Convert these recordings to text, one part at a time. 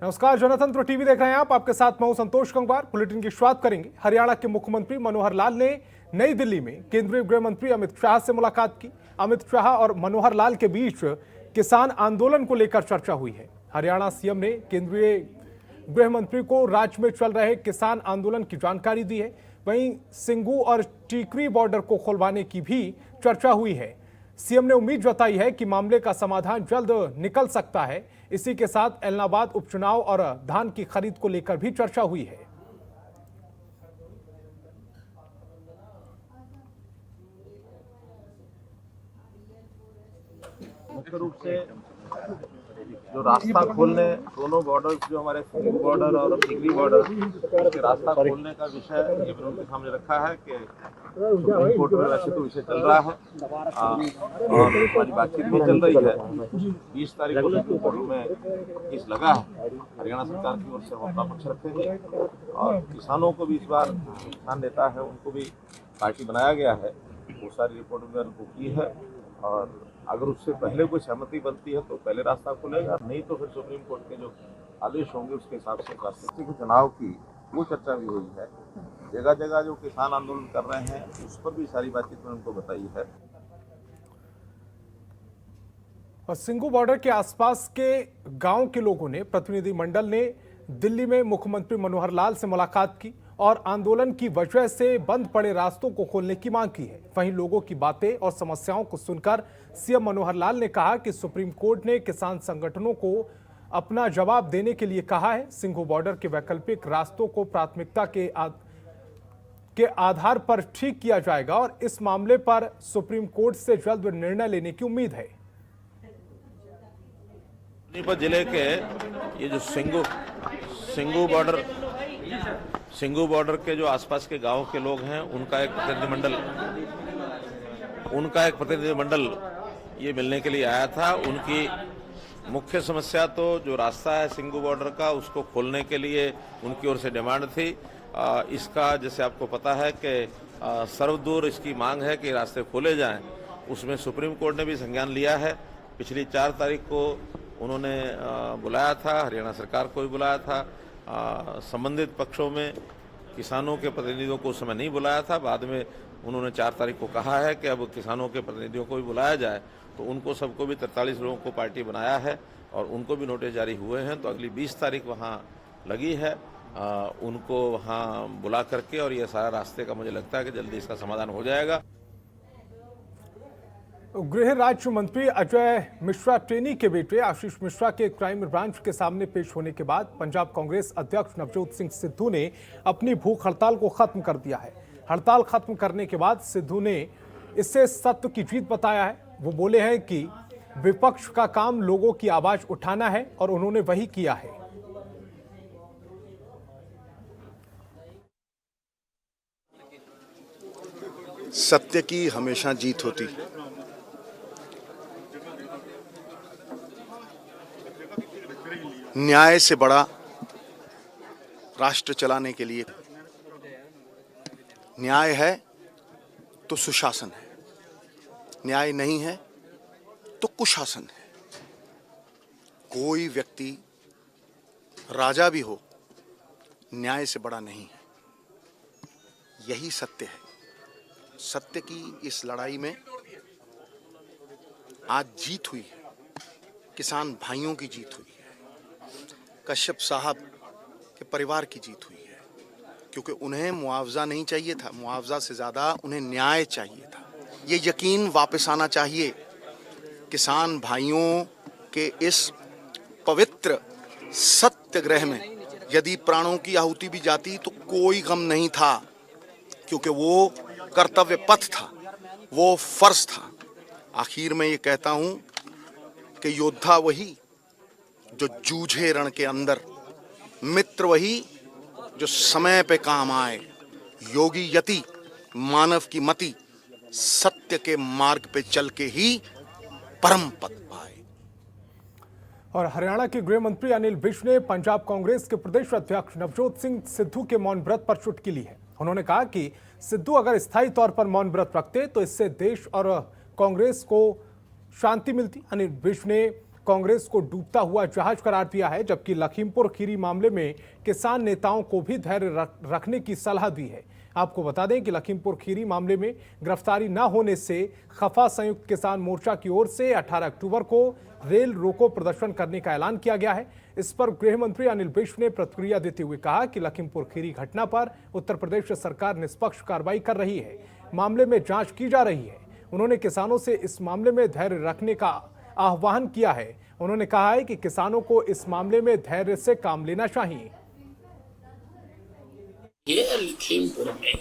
नमस्कार, जनतंत्र टीवी देख रहे हैं आप। आपके साथ मैं हूं संतोष गंगवार। बुलेटिन की शुरुआत करेंगे। हरियाणा के मुख्यमंत्री मनोहर लाल ने नई दिल्ली में केंद्रीय गृह मंत्री अमित शाह से मुलाकात की। अमित शाह और मनोहर लाल के बीच किसान आंदोलन को लेकर चर्चा हुई है। हरियाणा सीएम ने केंद्रीय गृह मंत्री को राज्य में चल रहे किसान आंदोलन की जानकारी दी है। वहीं सिंगू और टीकरी बॉर्डर को खुलवाने की भी चर्चा हुई है। सीएम ने उम्मीद जताई है कि मामले का समाधान जल्द निकल सकता है। इसी के साथ एलनाबाद उपचुनाव और धान की खरीद को लेकर भी चर्चा हुई है। मुख्य रूप से जो रास्ता खोलने दोनों बॉर्डर जो हमारे सिंगू बॉर्डर और टिकरी बॉर्डर के रास्ता खोलने का विषय ये उनके सामने रखा है कि सुप्रीम कोर्ट में वैसे तो विषय चल रहा है और हमारी बातचीत भी चल रही है। 20 तारीख को सुप्रीम कोर्ट में केस लगा है। हरियाणा सरकार की ओर से हम अपना पक्ष रखेंगे और किसानों को भी इस बार किसान नेता है उनको भी पार्टी बनाया गया है। वो सारी रिपोर्ट भी उनको की है और अगर उससे पहले कोई सहमति बनती है तो पहले रास्ता खुलेगा, नहीं तो फिर सुप्रीम कोर्ट के जो आदेश होंगे उसके हिसाब से राष्ट्रपति के चुनाव की वो चर्चा भी हुई है। जगह जगह जो किसान आंदोलन कर रहे हैं उस पर भी सारी बातचीत में उनको बताई है। और सिंगू बॉर्डर के आसपास के गांव के लोगों ने प्रतिनिधिमंडल ने दिल्ली में मुख्यमंत्री मनोहर लाल से मुलाकात की और आंदोलन की वजह से बंद पड़े रास्तों को खोलने की मांग की है। वहीं लोगों की बातें और समस्याओं को सुनकर सीएम मनोहर लाल ने कहा कि सुप्रीम कोर्ट ने किसान संगठनों को अपना जवाब देने के लिए कहा है। सिंगू बॉर्डर के वैकल्पिक रास्तों को प्राथमिकता के आधार पर ठीक किया जाएगा और इस मामले पर सुप्रीम कोर्ट से जल्द निर्णय लेने की उम्मीद है। सोनीपत जिले के ये जो सिंगू बॉर्डर के जो आसपास के गांव के लोग हैं उनका एक प्रतिनिधिमंडल ये मिलने के लिए आया था। उनकी मुख्य समस्या तो जो रास्ता है सिंगू बॉर्डर का उसको खोलने के लिए उनकी ओर से डिमांड थी। इसका जैसे आपको पता है कि सर्वदूर इसकी मांग है कि रास्ते खोले जाएं। उसमें सुप्रीम कोर्ट ने भी संज्ञान लिया है। पिछली 4 तारीख को उन्होंने बुलाया था, हरियाणा सरकार को भी बुलाया था। संबंधित पक्षों में किसानों के प्रतिनिधियों को उस समय नहीं बुलाया था। बाद में उन्होंने 4 तारीख को कहा है कि अब किसानों के प्रतिनिधियों को भी बुलाया जाए। तो उनको सबको भी 43 लोगों को पार्टी बनाया है और उनको भी नोटिस जारी हुए हैं। तो अगली 20 तारीख वहाँ लगी है उनको वहाँ बुला करके, और ये सारा रास्ते का मुझे लगता है कि जल्दी इसका समाधान हो जाएगा। गृह राज्य मंत्री अजय मिश्रा टेनी के बेटे आशीष मिश्रा के क्राइम ब्रांच के सामने पेश होने के बाद पंजाब कांग्रेस अध्यक्ष नवजोत सिंह सिद्धू ने अपनी भूख हड़ताल को खत्म कर दिया है। हड़ताल खत्म करने के बाद सिद्धू ने इसे सत्य की जीत बताया है। वो बोले हैं कि विपक्ष का काम लोगों की आवाज उठाना है और उन्होंने वही किया है। सत्य की हमेशा जीत होती। न्याय से बड़ा राष्ट्र चलाने के लिए न्याय है तो सुशासन है, न्याय नहीं है तो कुशासन है। कोई व्यक्ति राजा भी हो, न्याय से बड़ा नहीं है। यही सत्य है। सत्य की इस लड़ाई में आज जीत हुई है। किसान भाइयों की जीत हुई है, कश्यप साहब के परिवार की जीत हुई है, क्योंकि उन्हें मुआवजा नहीं चाहिए था, मुआवजा से ज़्यादा उन्हें न्याय चाहिए था। ये यकीन वापस आना चाहिए। किसान भाइयों के इस पवित्र सत्याग्रह में यदि प्राणों की आहुति भी जाती तो कोई गम नहीं था, क्योंकि वो कर्तव्य पथ था, वो फर्ज था। आखिर में ये कहता हूं कि योद्धा वही जो जूझे रण के अंदर, मित्र वही जो समय पे काम आए, योगी यति मानव की मति, सत्य के मार्ग पे चल के ही परम पद पाए। और हरियाणा के गृह मंत्री अनिल विज ने पंजाब कांग्रेस के प्रदेश अध्यक्ष नवजोत सिंह सिद्धू के मौन व्रत पर चुटकी ली है। उन्होंने कहा कि सिद्धू अगर स्थायी तौर पर मौन व्रत रखते तो इससे देश और कांग्रेस को शांति मिलती। अनिल विज ने कांग्रेस को डूबता हुआ जहाज करार दिया है, जबकि लखीमपुर खीरी मामले में किसान नेताओं को भी धैर्य रखने की सलाह दी है। आपको बता दें कि लखीमपुर खीरी मामले में गिरफ्तारी न होने से खफा संयुक्त किसान मोर्चा की ओर से 18 अक्टूबर को रेल रोको प्रदर्शन करने का ऐलान किया गया है। इस पर गृह मंत्री अनिल विज ने प्रतिक्रिया देते हुए कहा कि लखीमपुर खीरी घटना पर उत्तर प्रदेश सरकार निष्पक्ष कार्रवाई कर रही है, मामले में जांच की जा रही है। उन्होंने किसानों से इस मामले में धैर्य रखने का आह्वान किया है। उन्होंने कहा है कि किसानों को इस मामले में धैर्य से काम लेना चाहिए। ये लखीमपुर में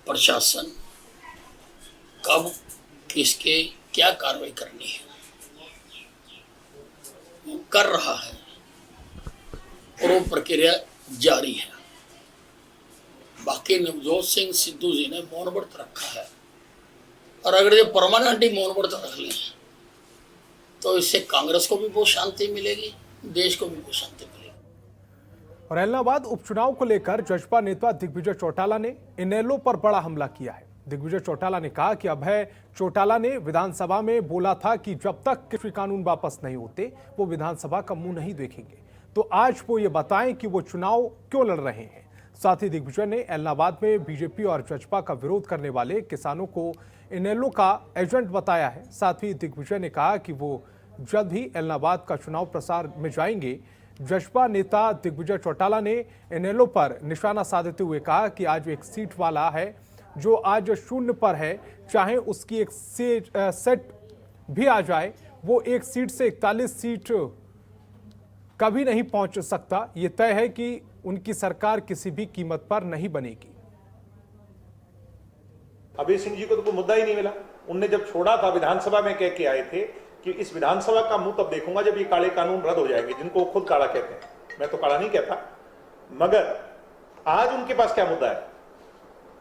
प्रशासन कब किसके क्या कार्रवाई करनी है वो कर रहा है और वो प्रक्रिया जारी है। बाकी नवजोत सिंह सिद्धू जी ने मौन व्रत रखा है और अगर ये परमानेंट ही मौन व्रत रख लें तो इससे कांग्रेस को भी बहुत शांति मिलेगी, देश को भी बहुत शांति मिलेगी। और इलाहाबाद उपचुनाव को लेकर जसपा नेता दिग्विजय चौटाला ने इनेलो पर बड़ा हमला किया है। दिग्विजय चौटाला ने कहा कि अभय चौटाला ने विधानसभा में बोला था कि जब तक कृषि कानून वापस नहीं होते वो विधानसभा का मुंह नहीं देखेंगे, तो आज वो ये बताएं कि वो चुनाव क्यों लड़ रहे हैं। साथ ही दिग्विजय ने इलाहाबाद में बीजेपी और जसपा का विरोध करने वाले किसानों को इनेलो का एजेंट बताया है। साथ ही दिग्विजय ने कहा कि वो जल्द ही इलाहाबाद का चुनाव प्रचार में जाएंगे। जसपा नेता दिग्विजय चौटाला ने इनेलो पर निशाना साधते हुए कहा कि आज एक सीट वाला है जो आज शून्य पर है, चाहे उसकी एक सेट भी आ जाए, वो एक सीट से 41 सीट कभी नहीं पहुंच सकता। ये तय है कि उनकी सरकार किसी भी कीमत पर नहीं बनेगी। अभय सिंह जी को तो कोई मुद्दा ही नहीं मिला। उनने जब छोड़ा था विधानसभा में कह के आए थे कि इस विधानसभा का मुंह तब देखूंगा जब ये काले कानून रद्द हो जाएंगे, जिनको खुद काला कहते हैं। मैं तो काला नहीं कहता, मगर आज उनके पास क्या मुद्दा है?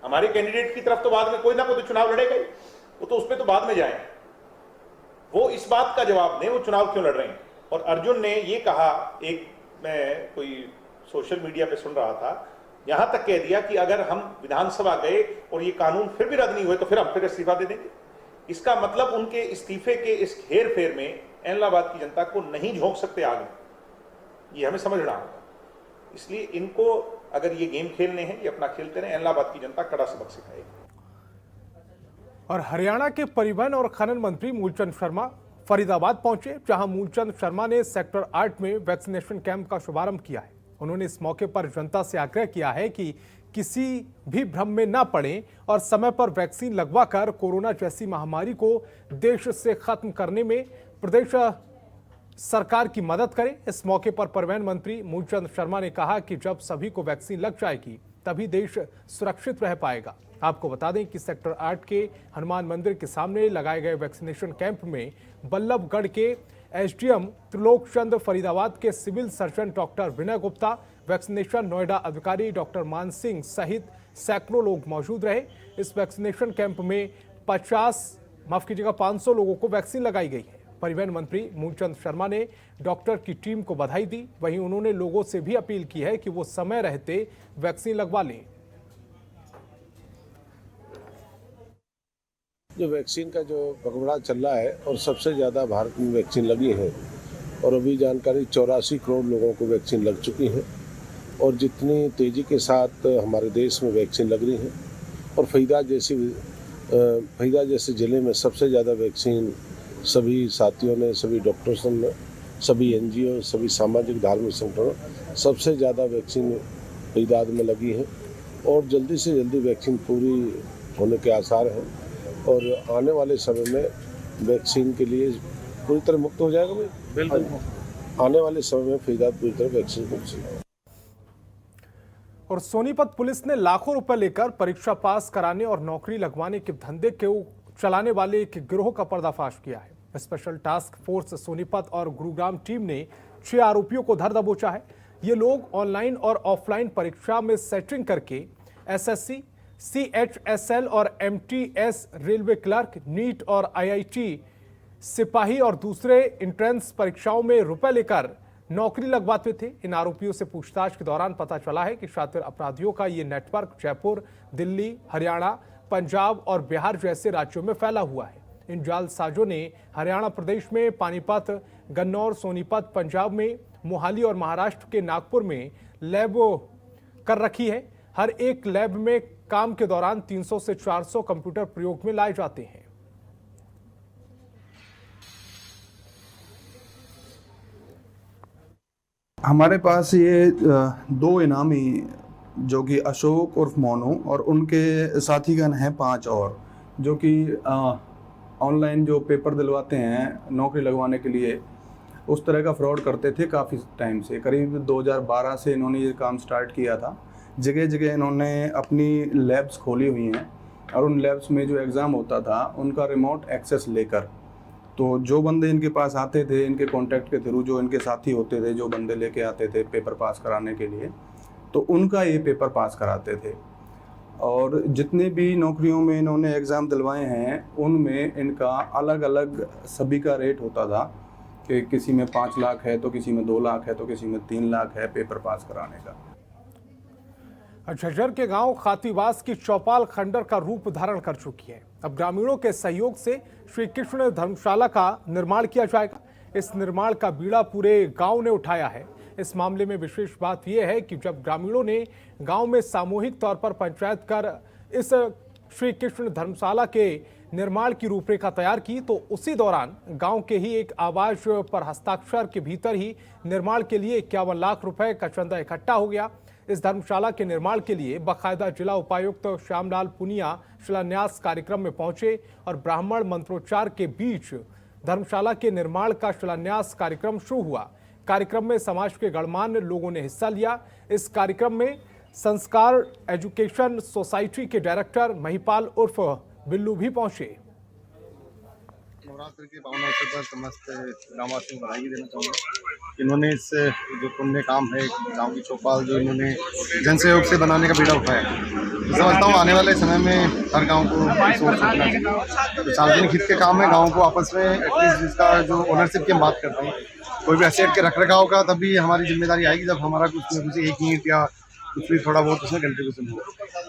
हमारे कैंडिडेट की तरफ तो बाद में कोई ना कोई तो चुनाव लड़ेगा ही, वो तो उसमें तो बाद में जाए। वो इस बात का जवाब दें वो चुनाव क्यों लड़ रहे हैं। और अर्जुन ने ये कहा, एक मैं कोई सोशल मीडिया पे सुन रहा था, यहां तक कह दिया कि अगर हम विधानसभा गए और ये कानून फिर भी रद्द नहीं हुए तो फिर हम फिर इस्तीफा दे देंगे। इसका मतलब उनके इस्तीफे के इस हेर फेर में इलाहाबाद की जनता को नहीं झोंक सकते आगे, ये हमें समझना होगा। इसलिए इनको अगर ये गेम खेलने हैं, ये अपना खेलते रहे, इलाहाबाद की जनता कड़ा सबक सिखाएगी। और हरियाणा के परिवहन और खनन मंत्री मूलचंद शर्मा फरीदाबाद पहुंचे, जहां मूलचंद शर्मा ने सेक्टर 8 में वैक्सीनेशन कैंप का शुभारंभ किया है। उन्होंने इस मौके पर जनता से आग्रह किया है कि किसी भी भ्रम में न पड़ें और समय पर वैक्सीन लगवाकर कोरोना जैसी महामारी को देश से खत्म करने में प्रदेश सरकार की मदद करें। इस मौके पर परिवहन मंत्री मूलचंद शर्मा ने कहा कि जब सभी को वैक्सीन लग जाएगी तभी देश सुरक्षित रह पाएगा। आपको बता दें कि सेक्टर 8 के हनुमान मंदिर के सामने लगाए गए वैक्सीनेशन कैंप में बल्लभगढ़ के एसडीएम त्रिलोक चंद, फरीदाबाद के सिविल सर्जन डॉक्टर विनय गुप्ता, वैक्सीनेशन नोएडा अधिकारी डॉक्टर मान सिंह सहित सैकड़ों लोग मौजूद रहे। इस वैक्सीनेशन कैंप में 500 लोगों को वैक्सीन लगाई गई है। परिवहन मंत्री मूलचंद शर्मा ने डॉक्टर की टीम को बधाई दी। वहीं उन्होंने लोगों से भी अपील की है कि वो समय रहते वैक्सीन लगवा लें। जो वैक्सीन का जो पगड़ा चल रहा है और सबसे ज़्यादा भारत में वैक्सीन लगी है और अभी जानकारी 84 करोड़ लोगों को वैक्सीन लग चुकी है और जितनी तेज़ी के साथ हमारे देश में वैक्सीन लग रही है और फरीदा जैसे ज़िले में सबसे ज़्यादा वैक्सीन सभी साथियों ने, सभी डॉक्टर्स ने, सभी एनजीओ, सभी सामाजिक धार्मिक संगठनों सबसे ज़्यादा वैक्सीन फरीदाबाद में लगी है और जल्दी से जल्दी वैक्सीन पूरी होने के आसार हैं और आने वाले समय में वैक्सीन के लिए पूरी तरह मुक्त हो जाएगा। बिल्कुल आने वाले समय में फरीदाबाद पूरी तरह वैक्सीन मुक्त। और सोनीपत पुलिस ने लाखों रुपए लेकर परीक्षा पास कराने और नौकरी लगवाने के धंधे को चलाने वाले एक गिरोह का पर्दाफाश किया है। स्पेशल टास्क फोर्स सोनीपत और गुरुग्राम टीम ने 6 आरोपियों को धर दबोचा है। ये लोग ऑनलाइन और ऑफलाइन परीक्षा में सेटिंग करके एसएससी, CHSL और MTS, रेलवे क्लर्क, नीट और IIT सिपाही और दूसरे एंट्रेंस परीक्षाओं में रुपए लेकर नौकरी लगवाते थे। इन आरोपियों से पूछताछ के दौरान पता चला है कि शातिर अपराधियों का ये नेटवर्क जयपुर, दिल्ली, हरियाणा, पंजाब और बिहार जैसे राज्यों में फैला हुआ है। इन जालसाजों ने हरियाणा प्रदेश में पानीपत, गन्नौर, सोनीपत, पंजाब में मोहाली और महाराष्ट्र के नागपुर में लैब कर रखी है। हर एक लैब में काम के दौरान 300 से 400 कंप्यूटर प्रयोग में लाए जाते हैं। हमारे पास ये 2 इनामी जो कि अशोक उर्फ मोनू और उनके साथीगण हैं 5 और, जो कि ऑनलाइन जो पेपर दिलवाते हैं नौकरी लगवाने के लिए, उस तरह का फ्रॉड करते थे काफ़ी टाइम से। करीब 2012 से इन्होंने ये काम स्टार्ट किया था। जगह जगह इन्होंने अपनी लैब्स खोली हुई हैं और उन लैब्स में जो एग्ज़ाम होता था उनका रिमोट एक्सेस लेकर, तो जो बंदे इनके पास आते थे, इनके कॉन्टैक्ट के थ्रू जो इनके साथी होते थे, जो बंदे लेके आते थे पेपर पास कराने के लिए, तो उनका ये पेपर पास कराते थे। और जितने भी नौकरियों में इन्होंने एग्ज़ाम दिलवाए हैं उनमें इनका अलग अलग सभी का रेट होता था कि किसी में 5 लाख है, तो किसी में 2 लाख है, तो किसी में 3 लाख है पेपर पास कराने का। झज्जर के गांव खातीवास की चौपाल खंडर का रूप धारण कर चुकी है। अब ग्रामीणों के सहयोग से श्री कृष्ण धर्मशाला का निर्माण किया जाएगा। इस निर्माण का बीड़ा पूरे गांव ने उठाया है। इस मामले में विशेष बात यह है कि जब ग्रामीणों ने गांव में सामूहिक तौर पर पंचायत कर इस श्री कृष्ण धर्मशाला के निर्माण की रूपरेखा तैयार की, तो उसी दौरान गांव के ही एक आवाज पर हस्ताक्षर के भीतर ही निर्माण के लिए 51 लाख रुपए का चंदा इकट्ठा हो गया। इस धर्मशाला के निर्माण के लिए बाकायदा जिला उपायुक्त श्यामलाल पुनिया शिलान्यास कार्यक्रम में पहुंचे और ब्राह्मण मंत्रोच्चार के बीच धर्मशाला के निर्माण का शिलान्यास कार्यक्रम शुरू हुआ। कार्यक्रम में समाज के गणमान्य लोगों ने हिस्सा लिया। इस कार्यक्रम में संस्कार एजुकेशन सोसाइटी के डायरेक्टर महिपाल उर्फ बिल्लू भी पहुंचे। नवरात्र के पावन अवसर पर समस्त ग्रामवासियों को बधाई देना चाहूँगा। इन्होंने इस जो पुण्य काम है गांव की चौपाल जो इन्होंने जन सहयोग से बनाने का बीड़ा उठाया, तो समझता हूँ आने वाले समय में हर गांव को सोचना चाहिए। तो सार्वजनिक हित के काम है, गाँव को आपस में एटलीस्ट जिसका जो ओनरशिप की हम बात करते हैं, कोई भी एसेट के रख रखाव का तभी हमारी जिम्मेदारी आएगी जब हमारा कुछ न कुछ 1 ईंट या कुछ भी थोड़ा बहुत उसमें कंट्रीब्यूशन हो।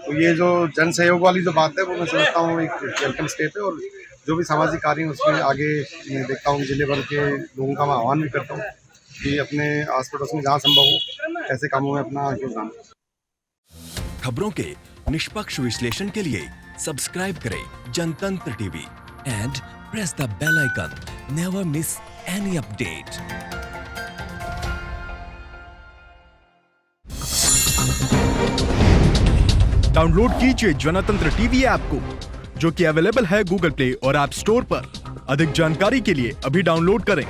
तो ये जो जन सहयोग वाली जो बात है वो मैं समझता हूँ एक वेलकम स्टेप है। और जो भी सामाजिक कार्य है उसमें आगे मैं देखता हूँ जिले भर के लोगों का मैं आह्वान भी करता हूँ कि अपने आस पड़ोस में जहाँ संभव हो ऐसे कामों में अपना योगदान। खबरों के निष्पक्ष विश्लेषण के लिए सब्सक्राइब करें Jantantra TV and press the bell icon. Never miss any update. Download कीजिए जनतंत्र टीवी ऐप को, जो कि अवेलेबल है गूगल प्ले और ऐप स्टोर पर। अधिक जानकारी के लिए अभी डाउनलोड करें।